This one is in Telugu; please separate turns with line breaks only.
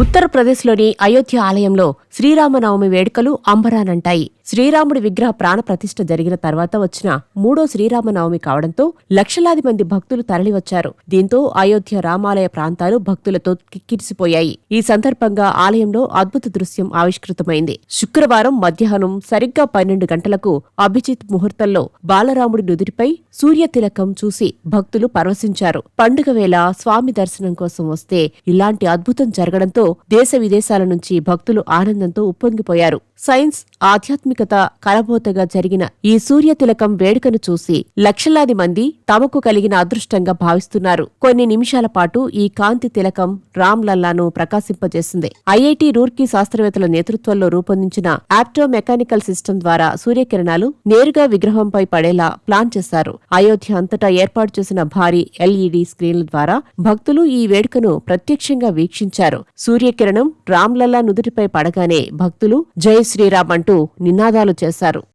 ఉత్తరప్రదేశ్లోని అయోధ్య ఆలయంలో శ్రీరామనవమి వేడుకలు అంబరానంటాయి. శ్రీరాముడి విగ్రహ ప్రాణప్రతిష్ఠ జరిగిన తర్వాత వచ్చిన మూడో శ్రీరామనవమి కావడంతో లక్షలాది మంది భక్తులు తరలివచ్చారు. దీంతో అయోధ్య రామాలయ ప్రాంతాలు భక్తులతో కిక్కిరిసిపోయాయి. ఈ సందర్భంగా ఆలయంలో అద్భుత దృశ్యం ఆవిష్కృతమైంది. శుక్రవారం మధ్యాహ్నం సరిగ్గా 12 గంటలకు అభిజిత్ ముహూర్తంలో బాలరాముడి నుదుటిపై సూర్యతిలకం చూసి భక్తులు పరవశించారు. పండుగ వేళ స్వామి దర్శనం కోసం వస్తే ఇలాంటి అద్భుతం జరగడంతో దేశ విదేశాల నుంచి భక్తులు ఆనందంతో ఉప్పొంగిపోయారు. సైన్స్, ఆధ్యాత్మికత కలబోతగా జరిగిన ఈ సూర్యతిలకం వేడుకను చూసి లక్షలాది మంది తమకు కలిగిన అదృష్టంగా భావిస్తున్నారు. కొన్ని నిమిషాల పాటు ఈ కాంతి తిలకం రామ్ లల్లాను ప్రకాశింపజేసింది. ఐఐటి రూర్కీ శాస్త్రవేత్తల నేతృత్వంలో రూపొందించిన ఆప్టో మెకానికల్ సిస్టమ్ ద్వారా సూర్యకిరణాలు నేరుగా విగ్రహంపై పడేలా ప్లాన్ చేశారు. అయోధ్య అంతటా ఏర్పాటు చేసిన భారీ ఎల్ఈడి స్క్రీన్ల ద్వారా భక్తులు ఈ వేడుకను ప్రత్యక్షంగా వీక్షించారు. సూర్యకిరణం రామ్ లల్లా నుదుటిపై పడగానే భక్తులు జై శ్రీరామ్ అంటూ నినాదాలు చేశారు.